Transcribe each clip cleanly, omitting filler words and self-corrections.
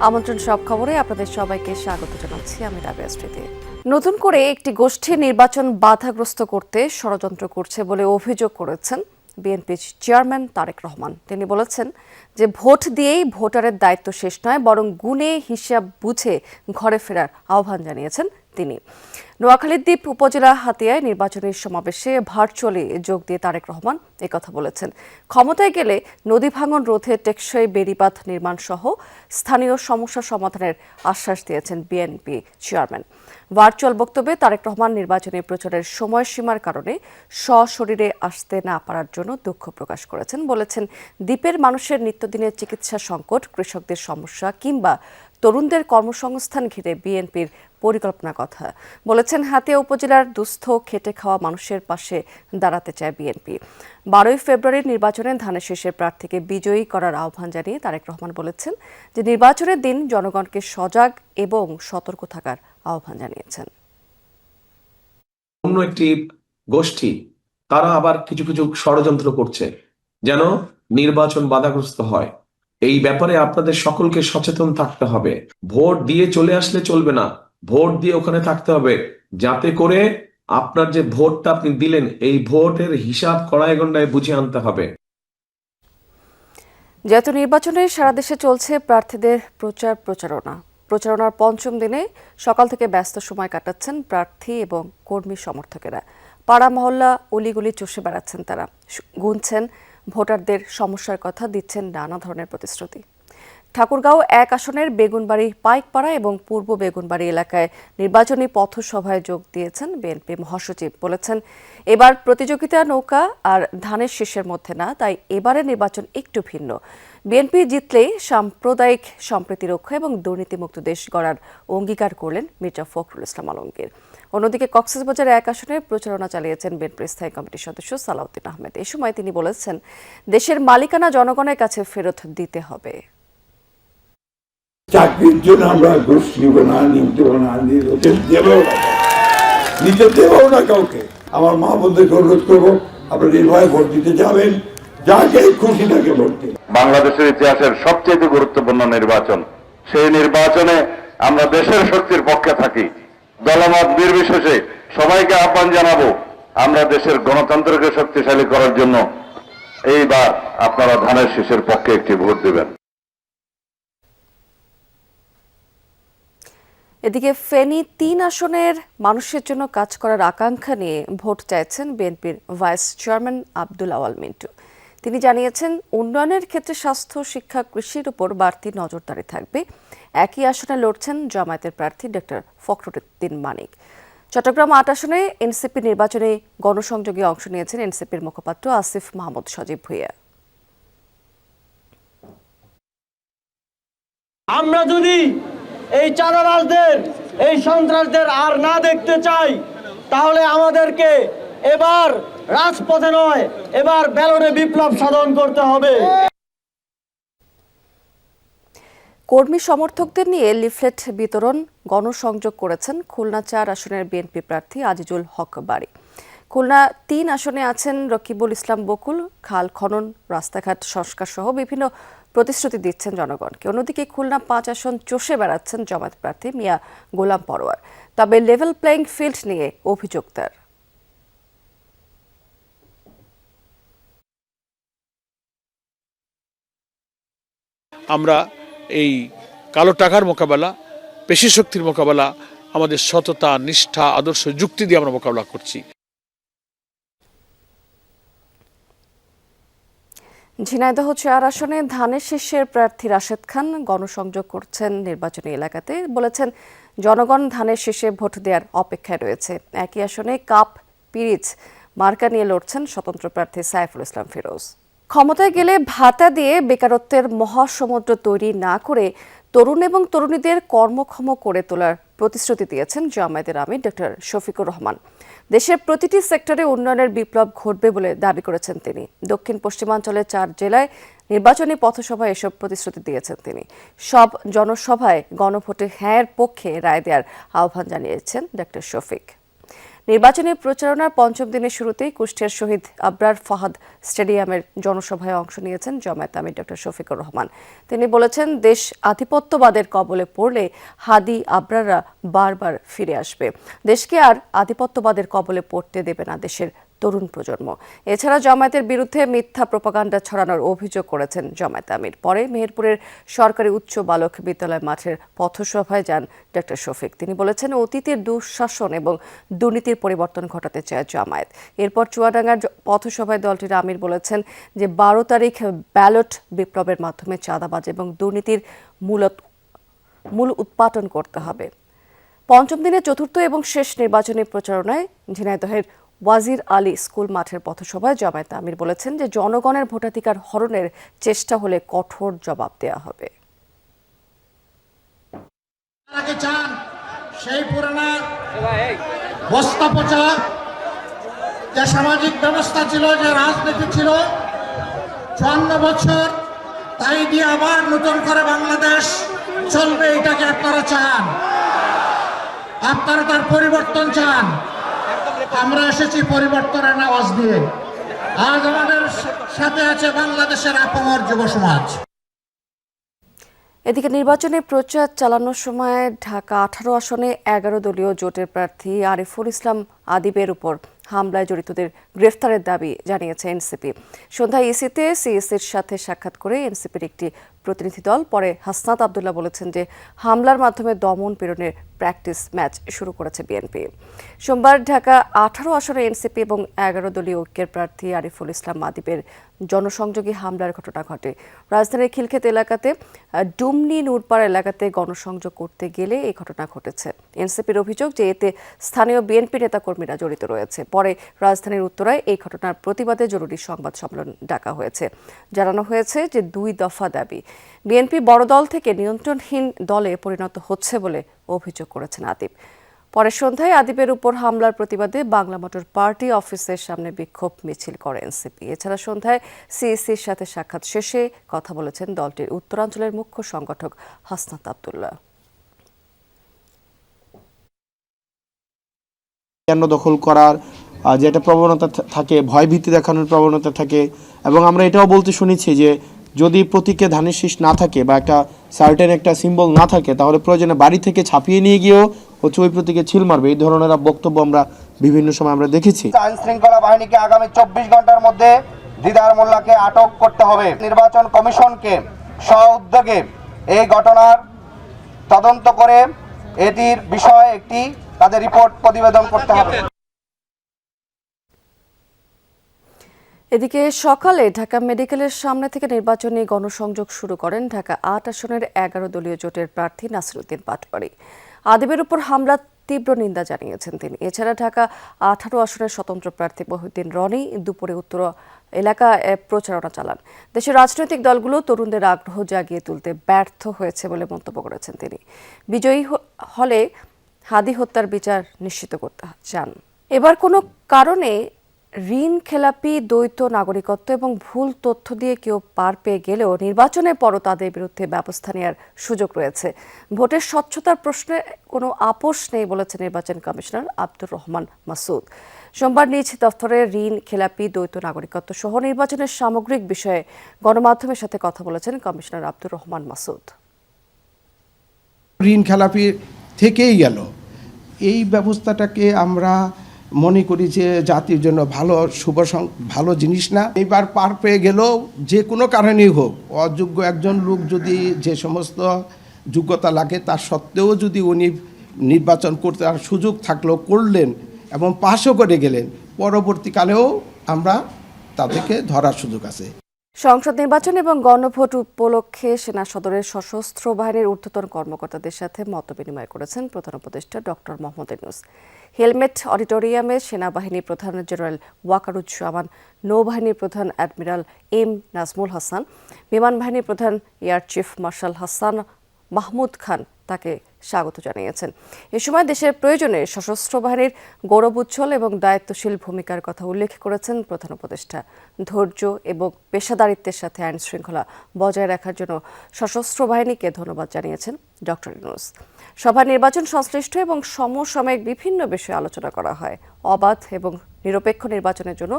আমন্ত্রণ সব খবরে আপনাদের সবাইকে স্বাগত জানাচ্ছি। আমি রাবেয়া স্মৃতি। নতুন করে একটি গোষ্ঠী নির্বাচন বাধাগ্রস্ত করতে ষড়যন্ত্র করছে বলে অভিযোগ করেছেন বিএনপির চেয়ারম্যান তারেক রহমান। তিনি বলেছেন যে ভোট দিয়েই ভোটারের দায়িত্ব শেষ নয়, বরং গুণে হিসাব বুঝে ঘরে ফেরার আহ্বান জানিয়েছেন তিনি। নোয়াখালীর দ্বীপ উপজেলা হাতিয়ায় নির্বাচনী সমাবেশে ভার্চুয়ালি যোগ দিয়ে তারেক রহমান একথা বলেছেন। ক্ষমতায় গেলে নদী ভাঙন রোধে টেকসই বেড়িবাঁধ নির্মাণ সহ স্থানীয় সমস্যা সমাধানের আশ্বাস দিয়েছেন বিএনপি চেয়ারম্যান। ভার্চুয়াল বক্তব্যে তারেক রহমান নির্বাচনী প্রচারের সময়সীমার কারণে সশরীরে আসতে না পারার জন্য দুঃখ প্রকাশ করেছেন। বলেছেন, দ্বীপের মানুষের নিত্যদিনের চিকিৎসা সংকট, কৃষকদের সমস্যা কিংবা তরুণদের কর্মসংস্থান ঘিরে বিএনপির পরিকল্পনার কথা বলেছেন। হাতিয়া উপজেলার দুস্থ খেটে খাওয়া মানুষের পাশে দাঁড়াতে চায় বিএনপি। 12 ফেব্রুয়ারির নির্বাচনে ধানের শীষের প্রার্থীকে বিজয়ী করার আহ্বান জানিয়ে তারেক রহমান বলেছেন যে নির্বাচনের দিন জনগণকে সজাগ এবং সতর্ক থাকার আহ্বান জানিয়েছেন। অন্য একটি গোষ্ঠী তারা আবার কিছু কিছু ষড়যন্ত্র করছে যেন নির্বাচন বাধাগ্রস্ত হয়। এই ব্যাপারে আপনাদের সকলকে সচেতন থাকতে হবে। ভোট দিয়ে চলে আসলে চলবে না, ভোট দিয়ে ওখানে থাকতে হবে, যাতে করে আপনার যে ভোটটা আপনি দিলেন এই ভোটের হিসাব কড়ায় গণ্ডায় বুঝে আনতে হবে। জাতীয় নির্বাচনে সারা দেশে চলছে প্রার্থীদের প্রচারণার পঞ্চম দিনে সকাল থেকে ব্যস্ত সময় কাটাচ্ছেন প্রার্থী এবং কর্মী সমর্থকেরা। পাড়া মহল্লা অলিগলি চষে বেড়াচ্ছেন তারা, গুনছেন ভোটারদের সমস্যার কথা, দিচ্ছেন নানা ধরনের প্রতিশ্রুতি। ঠাকুরগাঁও 1 আসনের বেগুনবাড়ি পাইকপাড়া এবং পূর্ব বেগুনবাড়ি এলাকায় নির্বাচনী পথসভায় যোগ দিয়েছেন বিএনপি মহাসচিব। বলেছেন, এবার প্রতিযোগিতা নৌকা আর ধানের শীষের মধ্যে না, তাই এবারের নির্বাচন একটু ভিন্ন। বিএনপি জিতলে সাম্প্রদায়িক সম্প্রীতি রক্ষা এবং দুর্নীতিমুক্ত দেশ গড়ার অঙ্গীকার করলেন মির্জা ফখরুল ইসলাম আলমগীর। অন্যদিকে কক্সবাজার 1 আসনে প্রচারণা চালিয়েছেন বিএনপির স্থায়ী কমিটির সদস্য সালাউদ্দিন আহমেদ। এ সময় তিনি বলেছেন, দেশের মালিকানা জনগণের কাছে ফেরত দিতে হবে। চাকরির জন্য আমরা ঘুষ নিব না, নিতে দেবও না কাউকে। আমার মা বোনদেরকে অনুরোধ করবো, আপনারা নির্ভয়ে ভোট দিতে যাবেন, যাকে খুশি তাকে ভোট দিন। বাংলাদেশের ইতিহাসের সবচেয়ে গুরুত্বপূর্ণ নির্বাচন, সেই নির্বাচনে আমরা দেশের শক্তির পক্ষে থাকি। দলমত নির্বিশেষে সবাইকে আহ্বান জানাবো, আমরা দেশের গণতন্ত্রকে শক্তিশালী করার জন্য এইবার আপনারা ধানের শীষের পক্ষে একটি ভোট দেবেন। এদিকে ফেনী 3 আসনের মানুষের জন্য কাজ করার আকাঙ্ক্ষা নিয়ে ভোট চাইছেন বিএনপির ভাইস চেয়ারম্যান আব্দুল আওয়াল মিন্টু। তিনি জানিয়েছেন, উন্নয়নের ক্ষেত্রে স্বাস্থ্য, শিক্ষা, কৃষির উপর বাড়তি নজরদারি থাকবে। একই আসনে লড়ছেন জামায়াতের প্রার্থী ডক্টর ফখরুদ্দিন মানিক। চট্টগ্রাম 8 আসনে এনসিপি নির্বাচনে গণসংযোগে অংশ নিয়েছেন এনসিপির মুখপাত্র আসিফ মাহমুদ সজীব ভুঁইয়া। আমরা যদি এই চাঁদাবাজদের, এই সন্ত্রাসদের আর না দেখতে চাই, তাহলে আমাদেরকে এবার রাজপথে নয়, এবার ব্যালটে বিপ্লব সাধন করতে হবে। কর্মী সমর্থকদের নিয়ে লিফলেট বিতরণ, গণসংযোগ করেছেন খুলনা 4 আসনের বিএনপি প্রার্থী আজিজুল হক বারী। খুলনা 3 আসনে আছেন রকিবুল ইসলাম বকুল। খাল খনন, রাস্তাঘাট সংস্কার সহ বিভিন্ন প্রতিশ্রুতি দিচ্ছেন জনগণকে। অন্যদিকে খুলনা 5 আসন চষে বেড়াচ্ছেন জামায়াত প্রার্থী মিয়া গোলাম পরোয়ার। তবে লেভেল প্লেইং ফিল্ড নিয়ে অভিযোগ তার। আমরা এই কালো টাকার মোকাবেলা, পেশি শক্তির মোকাবেলা আমাদের সততা, নিষ্ঠা, আদর্শ, যুক্তি দিয়ে আমরা মোকাবেলা করছি। ঝিনাইদহ 4 আসনে ধানের শীষের প্রার্থী রাশেদ খান গণসংযোগ করছেন নির্বাচনী এলাকাতে। বলেছেন, জনগণ ধানের শীষে ভোট দেওয়ার অপেক্ষায় রয়েছে। একই আসনে কাপ পিরিচ মার্কা নিয়ে লড়ছেন স্বতন্ত্র প্রার্থী সাইফুল ইসলাম ফিরোজ। ক্ষমতায় গেলে ভাতা দিয়ে বেকারত্বের মহাসমুদ্র তৈরি না করে তরুণ এবং তরুণীদের কর্মক্ষম করে তোলার প্রতিশ্রুতি দিয়েছেন জামায়াতের আমির ডক্টর শফিকুর রহমান। দেশের প্রতিটি সেক্টরে উন্নয়নের বিপ্লব ঘটবে বলে দাবি করেছেন তিনি। দক্ষিণ পশ্চিমাঞ্চলের 4 জেলায় নির্বাচনী পথসভায় এসব প্রতিশ্রুতি দিয়েছেন তিনি। সব জনসভায় গণভোটে হ্যাঁর পক্ষে রায় দেওয়ার আহ্বান জানিয়েছেন ডক্টর শফিক। নির্বাচনী প্রচারণার পঞ্চম দিনের শুরুতেই কুষ্টিয়ার শহীদ আবরার ফাহাদ স্টেডিয়ামের জনসভায় অংশ নিয়েছেন জামায়াত আমির ডক্টর শফিকুর রহমান। তিনি বলেছেন, দেশ আধিপত্যবাদের কবলে পড়লে হাদি আবরাররা বারবার ফিরে আসবে। দেশকে আর আধিপত্যবাদের কবলে পড়তে দেবে না দেশের তরুণ প্রজন্ম। এছাড়া জামায়াতের বিরুদ্ধে মিথ্যা প্রপাগান্ডা ছড়ানোর অভিযোগ করেছেন জামায়াত আমির। পরে মেহেরপুরের সরকারি উচ্চ বালক বিদ্যালয় মাঠের পথসভায় যান ডক্টর শফিক। তিনি বলেছেন, অতীতের দুঃশাসন এবং দুর্নীতির পরিবর্তন ঘটাতে চায় জামায়াত। এরপর চুয়াডাঙ্গার পথসভায় দলটির আমির বলেছেন যে 12 তারিখ ব্যালট বিপ্লবের মাধ্যমে চাঁদাবাজ এবং দুর্নীতির মূল উৎপাটন করতে হবে। পঞ্চম দিনে চতুর্থ এবং শেষ নির্বাচনী প্রচারণায় ঝিনাইদহের ওয়াজির আলী স্কুল মাঠের পথসভায় জামায়াত আমির বলেছেন যে জনগণের ভোটাধিকার হরণের চেষ্টা হলে কঠোর জবাব দেওয়া হবে। চান সেই পুরানা বস্তা পচা যে সামাজিক ব্যবস্থা ছিল, যে রাজনীতি ছিল 54 বছর, তাই দিয়ে আবার নতুন করে বাংলাদেশ চলবে, এটাকে আপনারা চান, আপনারা তার পরিবর্তন চান। আমরা এসেছি পরিবর্তনের আওয়াজ দিয়ে। আজ আমাদের সাথে আছে বাংলাদেশের আপামর যুব সমাজ। এদিকে নির্বাচনে প্রচার চালানোর সময় ঢাকা 18 আসনে 11 দলীয় জোটের প্রার্থী আরিফুল ইসলাম আদিবের উপর হামলায় জড়িতদের গ্রেফতারের দাবি জানিয়েছে এনসিপি। সন্ধ্যায় ইসিতে সিএসির সাথে সাক্ষাৎ করে এনসিপির একটি প্রতিনিধি দল পরে হাসনাত আবদুল্লাহ বলেছেন যে হামলার মাধ্যমে দমন পীড়নের প্র্যাকটিস ম্যাচ শুরু করেছে বিএনপি। সোমবার ঢাকা 18 আসনে এনসিপি এবং 11 দলীয় ঐক্যের প্রার্থী আরিফুল ইসলাম আদিবের জনসংযোগী হামলার ঘটনা ঘটে। রাজধানীর খিলক্ষেত এলাকাতে ডুমনি নূরপাড়া এলাকাতে গণসংযোগ করতে গেলে এই ঘটনা ঘটেছে। এনসিপির অভিযোগ যে এতে স্থানীয় বিএনপি নেতাকর্মীরা জড়িত রয়েছে। পরে রাজধানীর উত্তরায় এই ঘটনার প্রতিবাদে জরুরি সংবাদ সম্মেলন ডাকা হয়েছে। জানানো হয়েছে যে 2 দফা দাবি। বিএনপি বড় দল থেকে নিয়ন্ত্রণহীন দলে পরিণত হচ্ছে বলে অভিযোগ করেছেন আদিব। পরে সন্ধ্যায় আদিবের উপর হামলার প্রতিবাদে বাংলা মোটর পার্টি অফিসের সামনে বিক্ষোভ মিছিল করে এনসিপি। এছাড়া সন্ধ্যায় সিইসির সাথে সাক্ষাৎ শেষে কথা বলেছেন দলটির উত্তরাঞ্চলের মুখ্য সংগঠক হাসনাত আবদুল্লাহ। দখল করার যে একটা প্রবণতা থাকে, ভয়ভীতি দেখানোর প্রবণতা থাকে, এবং আমরা এটাও বলতে শুনেছি যে যদি প্রতীকে ধানের শীষ না থাকে বা একটা সার্টেন একটা সিম্বল না থাকে, তাহলে প্রয়োজনে বাড়ি থেকে ছাপিয়ে নিয়ে গিয়েও হচ্ছে ওই প্রতীকে ছিল মারবে। এই ধরনের বক্তব্য আমরা বিভিন্ন সময় আমরা দেখেছি। আইন শৃঙ্খলা বাহিনীকে আগামী 24 ঘন্টার মধ্যে দিদার মোল্লাকে আটক করতে হবে। নির্বাচন কমিশনকে স্ব-উদ্যোগে এই ঘটনার তদন্ত করে এটির বিষয়ে একটি তাদের রিপোর্ট প্রতিবেদন করতে হবে। এদিকে সকালে ঢাকা মেডিকেলের সামনে থেকে নির্বাচনী গণসংযোগ শুরু করেন ঢাকা 8 আসনের 11 দলীয় জোটের প্রার্থী নাসিরউদ্দিন পাটোয়ারি। আদিবের উপর হামলার তীব্র নিন্দা জানিয়েছেন তিনি। এছাড়া ঢাকা 18 আসনের স্বতন্ত্র প্রার্থী মহিউদ্দিন রনি দুপুরে উত্তর এলাকায় প্রচারণা চালান। দেশের রাজনৈতিক দলগুলো তরুণদের আগ্রহ জাগিয়ে তুলতে ব্যর্থ হয়েছে বলে মন্তব্য করেছেন তিনি। বিজয়ী হলে হাদি হত্যার বিচার নিশ্চিত করতে চান। এবার কোনো কারণে ঋণ খেলাপি, দ্বৈত নাগরিকত্ব এবং ভুল তথ্য দিয়ে কেউ পার পেয়ে গেলেও নির্বাচনের পরও তাদের বিরুদ্ধে ব্যবস্থা নেওয়ার সুযোগ রয়েছে। ভোটের স্বচ্ছতার প্রশ্নে কোনো আপোষ নেই বলেছেন নির্বাচন কমিশনার আব্দুর রহমান মাসুদ। সোমবার নিজ দফতরে ঋণ খেলাপি, দ্বৈত নাগরিকত্ব সহ নির্বাচনের সামগ্রিক বিষয়ে গণমাধ্যমের সাথে কথা বলেছেন কমিশনার আব্দুর রহমান মাসুদ। ঋণ খেলাপি থেকেই গেল, এই ব্যবস্থাটাকে আমরা মনে করি যে জাতির জন্য ভালো জিনিস না। এইবার পার পেয়ে গেলেও যে কোনো কারণেই হোক, অযোগ্য একজন লোক যদি যে সমস্ত যোগ্যতা লাগে তার সত্ত্বেও যদি উনি নির্বাচন করতে আর সুযোগ থাকলেও করলেন এবং পাশও করে গেলেন, পরবর্তীকালেও আমরা তাদেরকে ধরার সুযোগ আছে। সংসদ নির্বাচন এবং গণভোট উপলক্ষে সেনা সদরের সশস্ত্র বাহিনীর ঊর্ধ্বতন কর্মকর্তাদের সাথে মতবিনিময় করেছেন প্রধান উপদেষ্টা ডক্টর মোহাম্মদ ইউনূস। হেলমেট অডিটোরিয়ামে সেনাবাহিনী প্রধান জেনারেল ওয়াকারুজ্জামান, নৌবাহিনীর প্রধান অ্যাডমিরাল এম নাজমুল হাসান, বিমান বাহিনীর প্রধান air chief marshal Hasan Mahmud Khan তাকে স্বাগত জানিয়েছেন। এ সময় দেশের প্রয়োজনে সশস্ত্র বাহিনীর গৌরবোজ্জ্বল এবং দায়িত্বশীল ভূমিকার কথা উল্লেখ করেছেন প্রধান উপদেষ্টা। ধৈর্য এবং পেশাদারিত্বের সাথে আইন শৃঙ্খলা বজায় রাখার জন্য সশস্ত্র বাহিনীকে ধন্যবাদ জানিয়েছেন ডক্টর ইউনূস। সভায় নির্বাচন সংশ্লিষ্ট এবং সমসাময়িক বিভিন্ন বিষয়ে আলোচনা করা হয়। অবাধ এবং নিরপেক্ষ নির্বাচনের জন্য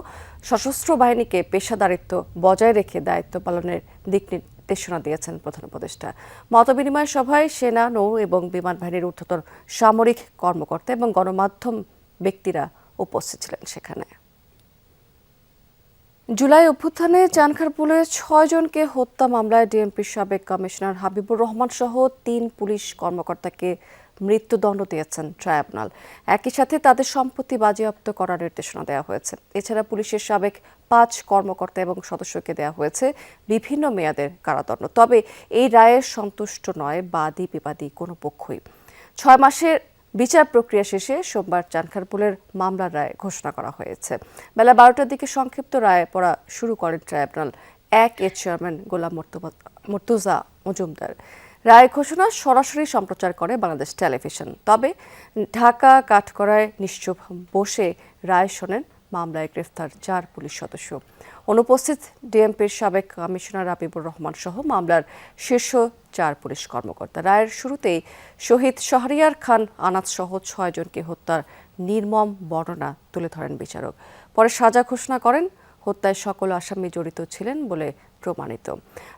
সশস্ত্র বাহিনীকে পেশাদারিত্ব বজায় রেখে দায়িত্ব পালনের দিক নির্দেশনা দিয়েছেন প্রধান উপদেষ্টা। মতবিনিময় সভায় সেনা, নৌ এবং বিমান বাহিনীর ঊর্ধ্বতন সামরিক কর্মকর্তা এবং গণমাধ্যম ব্যক্তিরা উপস্থিত ছিলেন সেখানে। জুলাই অভ্যুত্থানে চানখারপুলে ৬ জনকে হত্যা মামলায় ডিএমপির সাবেক কমিশনার হাবিবুর রহমান সহ ৩ পুলিশ কর্মকর্তাকে মৃত্যুদণ্ড দিয়েছেন ট্রাইব্যুনাল। একই সাথে তাদের সম্পত্তি বাজেয়াপ্ত করার নির্দেশনা দেওয়া হয়েছে। এছাড়া পুলিশের সাবেক ৫ কর্মকর্তা এবং সদস্যকে দেওয়া হয়েছে বিভিন্ন মেয়াদের কারাদণ্ড। তবে এই রায়ে সন্তুষ্ট নয় বাদী বিবাদী কোনো পক্ষই। ৬ মাসের বিচার প্রক্রিয়া শেষে সোমবার চানখারপুলের মামলার রায় ঘোষণা করা হয়েছে। বেলা ১২টার দিকে সংক্ষিপ্ত রায় পড়া শুরু করেন ট্রাইব্যুনাল ১-এর চেয়ারম্যান গোলাম মুর্তজা মজুমদার। রায় ঘোষণা সরাসরি সম্প্রচার করে বাংলাদেশ টেলিভিশন। তবে ঢাকা কাঠগড়ায় নিশ্চুপ বসে রায় শোনেন মামলায় গ্রেফতার ৪ পুলিশ সদস্য। অনুপস্থিত ডিএমপির সাবেক কমিশনার হাবিবুর রহমান সহ মামলার শীর্ষ ৪ পুলিশ কর্মকর্তা। রায়ের শুরুতেই শহীদ শাহরিয়ার খান আনাজ সহ ৬ জনকে হত্যার নির্মম বর্ণনা তুলে ধরেন বিচারক। পরে সাজা ঘোষণা করেন হত্যায় সকল আসামি জড়িত ছিলেন বলে প্রমাণিত।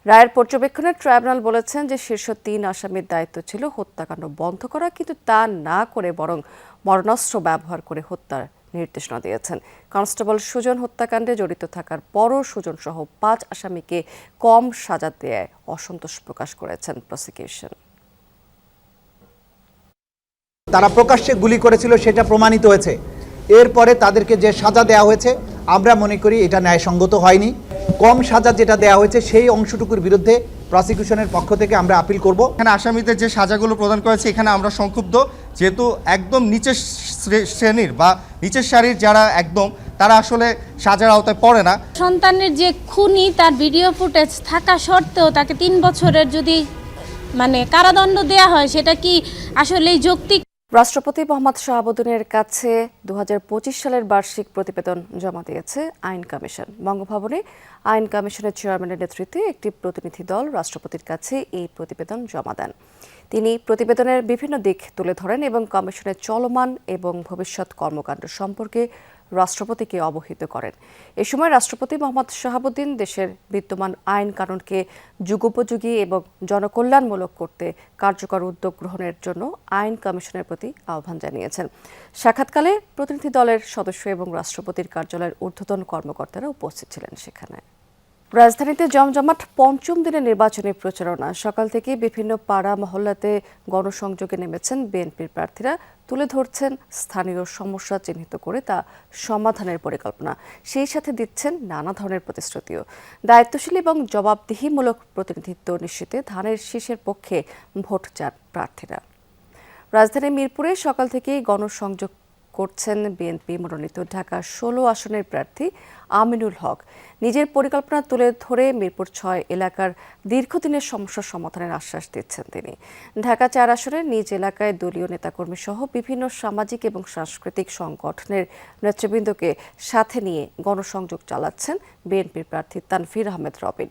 রায়ের পর্যবেক্ষণে ট্রাইব্যুনাল বলেছেন যে শীর্ষ ৩ আসামির দায়িত্ব ছিল হত্যাকাণ্ড বন্ধ করা, কিন্তু তা না করে বরং মরণাস্ত্র ব্যবহার করে হত্যার নির্দেশনা দিয়েছেন। কনস্টেবল সুজন হত্যাকাণ্ডে জড়িত থাকার পরও সুজন সহ ৫ আসামিকে কম সাজা দেয়ায় অসন্তোষ প্রকাশ করেছেন প্রসিকিউশন। তারা প্রকাশ্যে গুলি করেছিল সেটা প্রমাণিত হয়েছে। এরপরে তাদেরকে যে সাজা দেওয়া হয়েছে আমরা মনে করি এটা ন্যায়সঙ্গত হয়নি। কম সাজা যেটা দেওয়া হয়েছে সেই অংশটুকুর বিরুদ্ধে প্রসিকিউশনের পক্ষ থেকে আমরা আপিল করব। এখানে আসামিদের যে সাজাগুলো প্রদান করেছে এখানে আমরা সংক্ষুব্ধ, যেহেতু একদম নিচের শ্রেণীর বা নিচের সারির যারা একদম তারা আসলে সাজার আওতায় পড়ে না। সন্তানের যে খুনি তার ভিডিও ফুটেজ থাকা সত্ত্বেও তাকে ৩ বছরের যদি কারাদণ্ড দেয়া হয় সেটা কি আসলেই যৌক্তিক? রাষ্ট্রপতি মোহাম্মদ শাহাবুদ্দিনের কাছে ২০২৫ সালের বার্ষিক প্রতিবেদন জমা দিয়েছে আইন কমিশন। বঙ্গভবনে আইন কমিশনের চেয়ারম্যানের নেতৃত্বে একটি প্রতিনিধি দল রাষ্ট্রপতির কাছে এই প্রতিবেদন জমা দেন। তিনি প্রতিবেদনের বিভিন্ন দিক তুলে ধরেন এবং কমিশনের চলমান এবং ভবিষ্যৎ কর্মকাণ্ড সম্পর্কে রাষ্ট্রপতিকে অবহিত করেন। এ সময় রাষ্ট্রপতি মোহাম্মদ শাহাবুদ্দিন দেশের বিদ্যমান আইন কানুনকে যুগোপযোগী এবং জনকল্যাণমূলক করতে কার্যকর উদ্যোগ গ্রহণের জন্য আইন কমিশনের প্রতি আহ্বান জানিয়েছেন। সাক্ষাৎকালে প্রতিনিধি দলের সদস্য এবং রাষ্ট্রপতির কার্যালয়ের ঊর্ধ্বতন কর্মকর্তারা উপস্থিত ছিলেন সেখানে। রাজধানীতে জমজমাট পঞ্চম দিনের নির্বাচনী প্রচারণা। সকাল থেকে বিভিন্ন পাড়া মহল্লাতে গণসংযোগে নেমেছেন বিএনপির প্রার্থীরা। তুলে ধরছেন স্থানীয় সমস্যা চিহ্নিত করে তা সমাধানের পরিকল্পনা, সেই সাথে দিচ্ছেন নানা ধরনের প্রতিশ্রুতিও। দায়িত্বশীল এবং জবাবদিহিমূলক প্রতিনিধিত্ব নিশ্চিতে ধানের শীষের পক্ষে ভোট চান প্রার্থীরা। রাজধানীর মিরপুরে সকাল থেকেই গণসংযোগ করছেন বিএনপি মনোনীত ঢাকা ১৬ আসনের প্রার্থী আমিনুল হক। নিজের পরিকল্পনা তুলে ধরে মিরপুর ৬ এলাকার দীর্ঘদিনের সমস্যার সমাধানের আশ্বাস দিচ্ছেন তিনি। ঢাকা ৪ আসনের নিজ এলাকায় দলীয় নেতাকর্মী সহ বিভিন্ন সামাজিক এবং সাংস্কৃতিক সংগঠনের নেতৃবৃন্দকে সাথে নিয়ে গণসংযোগ চালাচ্ছেন বিএনপির প্রার্থী তানভীর আহমেদ রবিন।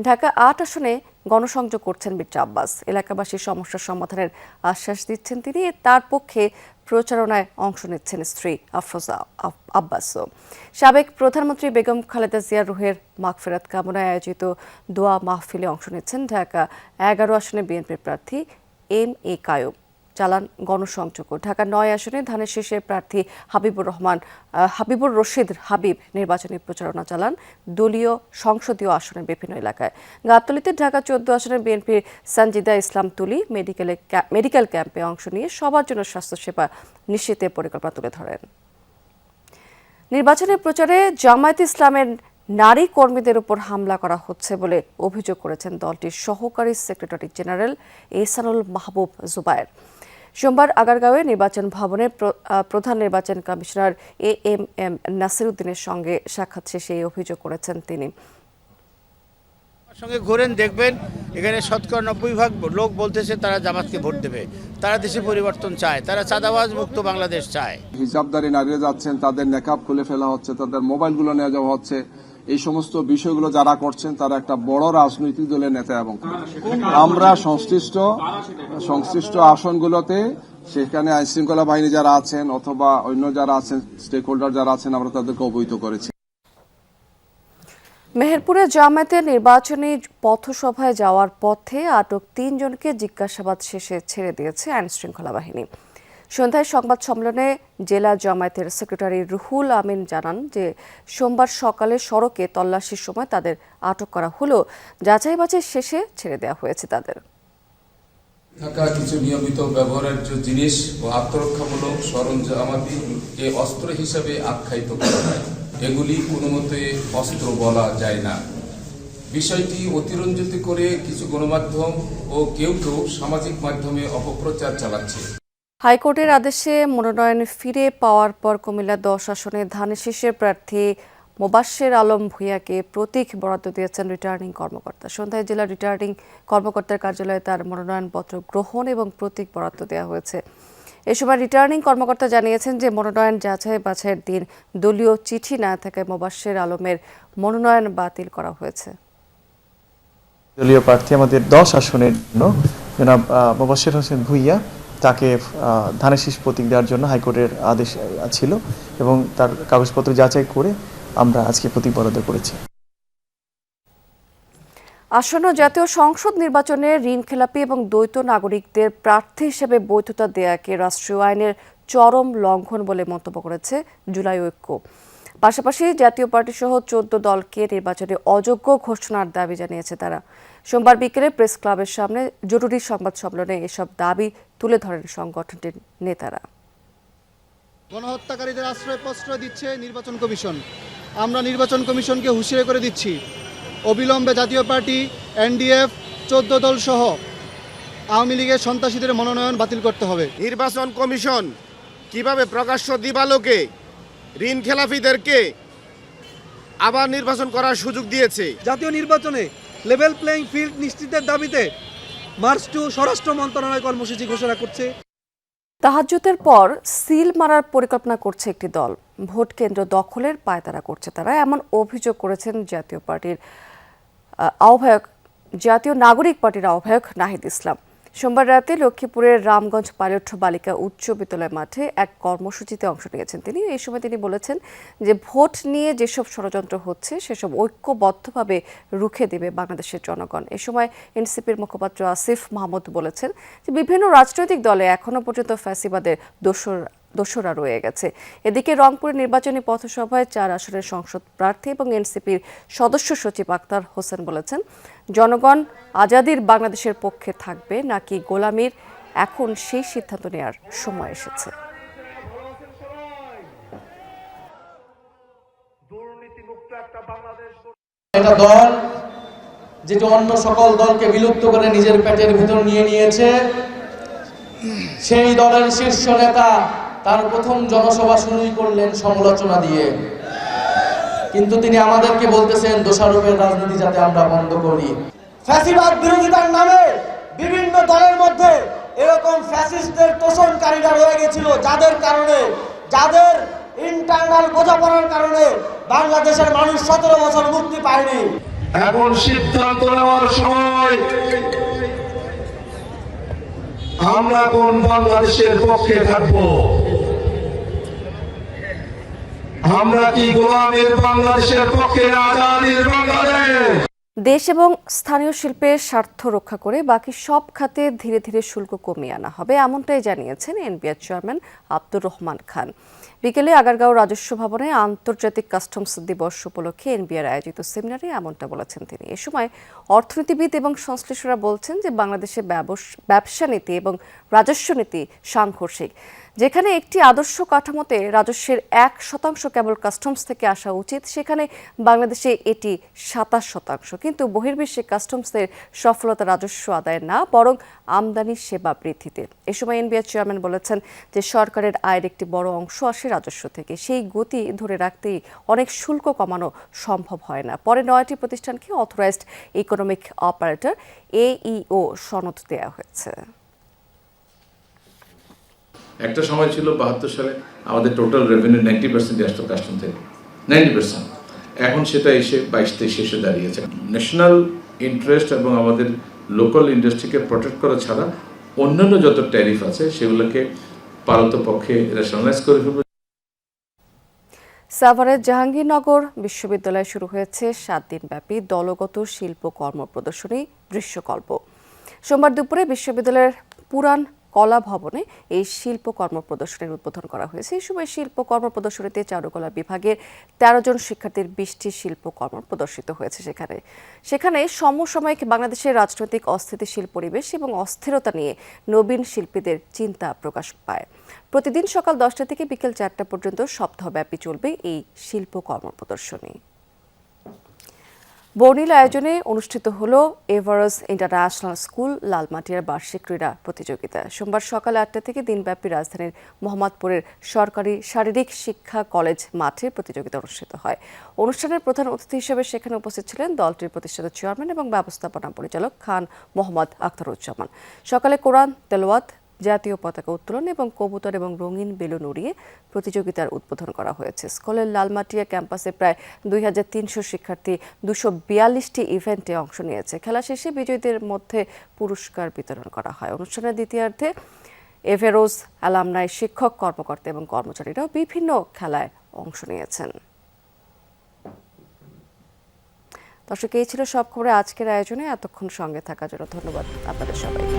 ঢাকা ৮ আসনে গণসংযোগ করছেন মির্জা আব্বাস। এলাকাবাসীর সমস্যার সমাধানের আশ্বাস দিচ্ছেন তিনি। তার পক্ষে প্রচারণায় অংশ নিচ্ছেন স্ত্রী আফরোজা আব্বাসও। সাবেক প্রধানমন্ত্রী বেগম খালেদা জিয়ার রুহের মাগফিরাত কামনায় আয়োজিত দোয়া মাহফিলে অংশ নিচ্ছেন ঢাকা ১১ আসনে বিএনপির প্রার্থী এম.এ. কায়ুম। চালান গণসংযোগ। ঢাকা ৯ আসনে ধানের শীষের প্রার্থী হাবিবুর রশিদ হাবিব নির্বাচনী প্রচারণা চালান দলীয় সংসদীয় আসনের বিভিন্ন এলাকায়। গাবতলীতে ঢাকা ১৪ আসনের বিএনপির সঞ্জিদা ইসলাম তুলি মেডিকেল ক্যাম্পে অংশ নিয়ে সবার জন্য স্বাস্থ্যসেবা নিশ্চিতের পরিকল্পনা তুলে ধরেন। নির্বাচনের প্রচারে জামায়াতে ইসলামের নারী কর্মীদের উপর হামলা করা হচ্ছে বলে অভিযোগ করেছেন দলটির সহকারী সেক্রেটারি জেনারেল এহসানুল মাহবুব জুবায়ের। সোমবার আগারগাঁওয়ে নির্বাচন ভবনে প্রধান নির্বাচন কমিশনার এএমএম নাসিরউদ্দিনের সঙ্গে সাক্ষাৎ শেষে এই অভিযোগ করেছেন তিনি। সঙ্গে ঘুরেন দেখবেন এখানে শতকরা 90% লোক বলতেছে তারা জামাতকে ভোট দেবে, তারা দেশে পরিবর্তন চায়, তারা চাঁদাবাজ মুক্ত বাংলাদেশ চায়। হিজাবদারি নারীরা যাচ্ছেন, তাদের নেকাব খুলে ফেলা হচ্ছে, তাদের মোবাইলগুলো নিয়ে যাওয়া হচ্ছে। এই সমস্ত বিষয়গুলো যারা করছেন তারা একটা বড় রাজনৈতিক দলের নেতা এবং আমরা সংশ্লিষ্ট আসনগুলোতে সেখানে আইনশৃঙ্খলা বাহিনী যারা আছেন অথবা অন্য যারা আছেন স্টেক হোল্ডার যারা আছেন আমরা তাদেরকে অবহিত করেছি। মেহেরপুরে জামায়াতের নির্বাচনী পথসভায় যাওয়ার পথে আটক 3 জনকে জিজ্ঞাসাবাদ শেষে ছেড়ে দিয়েছে আইনশৃঙ্খলা বাহিনী। সন্ধ্যায় সংবাদ সম্মেলনে জেলা জামায়াতের সেক্রেটারি রুহুল আমিন জানান যে সোমবার সকালে সড়কে তল্লাশির সময় তাদের আটক করা হলেও যাচাই বাছাই শেষে ছেড়ে দেওয়া হয়েছে তাদের। থাকা কিছু নিয়মিত ব্যবহার্য জিনিস ও আত্মরক্ষামূলক সরঞ্জামাদিকে অস্ত্র হিসেবে আখ্যায়িত করা হয়। এগুলি কোনো মতে অস্ত্র বলা যায় না। বিষয়টি অতিরঞ্জিত করে কিছু গণমাধ্যম ও কেউ কেউ সামাজিক মাধ্যমে অপপ্রচার চালাচ্ছে। হাইকোর্টের আদেশে মনোনয়ন ফিরে পাওয়ার পর কুমিল্লা 10 আসনে ধানের শীষের প্রার্থী মোবাশ্বের আলম ভূঁইয়াকে প্রতীক বরাদ্দ দিয়েছেন রিটার্নিং কর্মকর্তা। সন্ধ্যায় জেলা রিটার্নিং কর্মকর্তার কার্যালয়ে তার মনোনয়নপত্র গ্রহণ এবং প্রতীক বরাদ্দ দেওয়া হয়েছে। এ সময় রিটার্নিং কর্মকর্তা জানিয়েছেন যে মনোনয়ন যাচাই বাছাইয়ের দিন দলীয় চিঠি না থাকায় মোবাশ্বের আলমের মনোনয়ন বাতিল করা হয়েছে। দলীয় প্রার্থী আমাদের 10 আসনের জন্য জনাব মোবাশ্বের হোসেন ভূঁইয়া, তাকে ধানের শীষ প্রতীক দেওয়ার জন্য হাইকোর্টের আদেশ ছিল এবং তার কাগজপত্র যাচাই করে আমরা আজকে প্রতীক বরাদ্দ করেছি। আসন্ন জাতীয় সংসদ নির্বাচনে ঋণখেলাপি এবং দ্বৈত নাগরিকদের প্রার্থী হিসেবে বৈধতা দেয়াকে রাষ্ট্রীয় আইনের চরম লঙ্ঘন বলে মন্তব্য করেছে জুলাই ঐক্য। পাশাপাশি জাতীয় পার্টি সহ 14 দলকে নির্বাচনে অযোগ্য ঘোষণার দাবি জানিয়েছে তারা। সোমবার বিকেলে প্রেস ক্লাবের সামনে জরুরি সংবাদ সম্মেলনে এসব দাবি তুলে ধরেন সংগঠনটির নেতারা। গণহত্যাকারীদের প্রশ্রয় দিচ্ছে নির্বাচন কমিশন। আমরা নির্বাচন কমিশনকে হুঁশিয়ারি করে দিচ্ছি, অবিলম্বে জাতীয় পার্টি, এনডিএফ, 14 দল সহ আওয়ামী লীগের সন্ত্রাসীদের মনোনয়ন বাতিল করতে হবে। নির্বাচন কমিশন কিভাবে প্রকাশ্য দিবালোকে ঋণ খেলাফিদেরকে আবার নির্বাচন করার সুযোগ দিয়েছে। জাতীয় নির্বাচনে লেভেল প্লেইং ফিল্ড নিশ্চিতের দাবিতে মার্চ টু স্বরাষ্ট্র মন্ত্রণালয় কর্মসূচি ঘোষণা করছে। তাহাজ্জুদের পর সিল মারার পরিকল্পনা করছে একটি দল, ভোট কেন্দ্র দখলের পায়তারা করছে তারা, এমন অভিযোগ করেছেন জাতীয় নাগরিক পার্টির আহ্বায়ক নাহিদ ইসলাম। সোমবার রাতে লক্ষ্মীপুরের রামগঞ্জ পাইলট বালিকা উচ্চ বিদ্যালয় মাঠে এক কর্মসূচিতে অংশ নিয়েছেন তিনি। এই সময় তিনি বলেছেন যে ভোট নিয়ে যেসব ষড়যন্ত্র হচ্ছে সেসব ঐক্যবদ্ধভাবে রুখে দেবে বাংলাদেশের জনগণ। এ সময় এনসিপির মুখপাত্র আসিফ মাহমুদ বলেছেন যে বিভিন্ন রাজনৈতিক দলে এখনও পর্যন্ত ফ্যাসিবাদের দোসরা রয়ে গেছে। এদিকে রংপুরের নির্বাচনী পথসভায় 4 আসনের সংসদ প্রার্থী এবং এনসিপির সদস্য সচিব আক্তার হোসেন বলেছেন, জনগণ আজাদির বাংলাদেশের পক্ষে থাকবে নাকি গোলামির, এখন সেই সিদ্ধান্ত নেওয়ার সময় এসেছে। এটা দল যেটা অন্য সকল দলকে বিলুপ্ত করে নিজের পেটের ভিতর নিয়ে নিয়েছে, সেই দলের শীর্ষ নেতা তার প্রথম জনসভা শুরুই করলেন সমালোচনা দিয়ে, কিন্তু তিনি আমাদেরকে বলতেছেন দোষারোপের রাজনীতি যাতে আমরা বন্ধ করি। ফ্যাসিবাদ বিরোধিতার নামে বিভিন্ন দলের মধ্যে এরকম ফ্যাসিস্টদের তোষণকারীরা রয়ে গেছিল, যাদের ইন্টারনাল বোঝাপড়ার কারণে বাংলাদেশের মানুষ 17 বছর মুক্তি পায়নি। এখন সিদ্ধান্ত নেওয়ার সময়, আমরা কোন বাংলাদেশের পক্ষে থাকব? আমরা কি গোলামের বাংলাদেশের পক্ষে, আজাদির বাংলাদেশ? দেশ এবং স্থানীয় শিল্পের স্বার্থ রক্ষা করে বাকি সব খাতে ধীরে ধীরে শুল্ক কমিয়ে আনা হবে, এমনটাই জানিয়েছেন এনবিআর চেয়ারম্যান আব্দুর রহমান খান। বিকেলে আগারগাঁও রাজস্ব ভবনে আন্তর্জাতিক কাস্টমস দিবস উপলক্ষে এনবিআর আয়োজিত সেমিনারে এমনটা বলেছেন তিনি। এ সময় অর্থনীতিবিদ এবং সংশ্লিষ্টরা বলছেন যে বাংলাদেশে ব্যবসা নীতি এবং রাজস্ব নীতি সাংঘর্ষিক, যেখানে একটি আদর্শ কাঠামোতে রাজস্বের 1% কেবল কাস্টমস থেকে আসা উচিত, সেখানে বাংলাদেশে এটি 27%। কিন্তু বহির্বিশ্বে কাস্টমসের সফলতা রাজস্ব আদায় না, বরং আমদানি সেবা বৃদ্ধিতে। এ সময় এনবিআর চেয়ারম্যান বলেছেন যে সরকারের আয়ের একটি বড় অংশ আসে রাজস্ব থেকে। সেই গতি ধরে রাখতেই অনেক শুল্ক কমানো সম্ভব হয় না। পরে 9টি প্রতিষ্ঠানকে অথরাইজড ইকোনমিক অপারেটর AEO সনদ দেওয়া হয়েছে। একটা সময় ছিল 72 সালে আমাদের টোটাল রেভিনিউ 90% আসতো কাস্টম থেকে, 90%। এখন সেটা এসে 22-23 এসে দাঁড়িয়েছে। ন্যাশনাল ইন্টারেস্ট এবং আমাদের লোকাল ইন্ডাস্ট্রিকে প্রোটেক্ট করা ছাড়া অন্যান্য যত ট্যারিফ আছে সেগুলোকে পারতপক্ষে রেশনালাইজ করে ফেলবে। সাভারের জাহাঙ্গীরনগর বিশ্ববিদ্যালয়ে শুরু হয়েছে 7 দিনব্যাপী দলগত শিল্প কর্ম প্রদর্শনী দৃশ্যকল্প। সোমবার দুপুরে বিশ্ববিদ্যালয়ের পুরান কলা ভবনে এই শিল্প কর্ম প্রদর্শনীর উদ্বোধন করা হয়েছে। এই সময় শিল্প কর্ম প্রদর্শনীতে চারুকলা বিভাগের 13 জন শিক্ষার্থীর 20টি শিল্পকর্ম প্রদর্শিত হয়েছে। সেখানে সমসাময়িক বাংলাদেশের রাজনৈতিক অস্থিতিশীল পরিবেশ এবং অস্থিরতা নিয়ে নবীন শিল্পীদের চিন্তা প্রকাশ পায়। প্রতিদিন সকাল 10টা থেকে বিকেল 4টা পর্যন্ত সপ্তাহব্যাপী চলবে এই শিল্প কর্ম প্রদর্শনী। বর্ণিল আয়োজনে অনুষ্ঠিত হলো এভারেস্ট ইন্টারন্যাশনাল স্কুল লালমাটিয়ার বার্ষিক ক্রীড়া প্রতিযোগিতা। সোমবার সকাল 8টা থেকে দিনব্যাপী রাজধানীর মোহাম্মদপুরের সরকারি শারীরিক শিক্ষা কলেজ মাঠে প্রতিযোগিতা অনুষ্ঠিত হয়। অনুষ্ঠানের প্রধান অতিথি হিসেবে সেখানে উপস্থিত ছিলেন দলটির প্রতিষ্ঠাতা চেয়ারম্যান এবং ব্যবস্থাপনা পরিচালক খান মোহাম্মদ আখতারুজ্জামান। সকালে কোরআন তেলাওয়াত, জাতীয় পতাকা উত্তোলন এবং কবুতর এবং রঙিন বেলুন উড়িয়ে প্রতিযোগিতার উদ্বোধন করা হয়েছে। স্কুলের লালমাটিয়া ক্যাম্পাসে প্রায় 2300 শিক্ষার্থী 242টি ইভেন্টে অংশ নিয়েছে। খেলা শেষে বিজয়ীদের মধ্যে পুরস্কার বিতরণ করা হয়। অনুষ্ঠানের দ্বিতীয়ার্ধে এভারেস্ট অ্যালামনাই শিক্ষক, কর্মকর্তা এবং কর্মচারীরাও বিভিন্ন খেলায় অংশ নিয়েছেন। দর্শক, এই ছিল সব খবরে আজকের আয়োজনে। এতক্ষণ সঙ্গে থাকার জন্য ধন্যবাদ আপনাদের সবাইকে।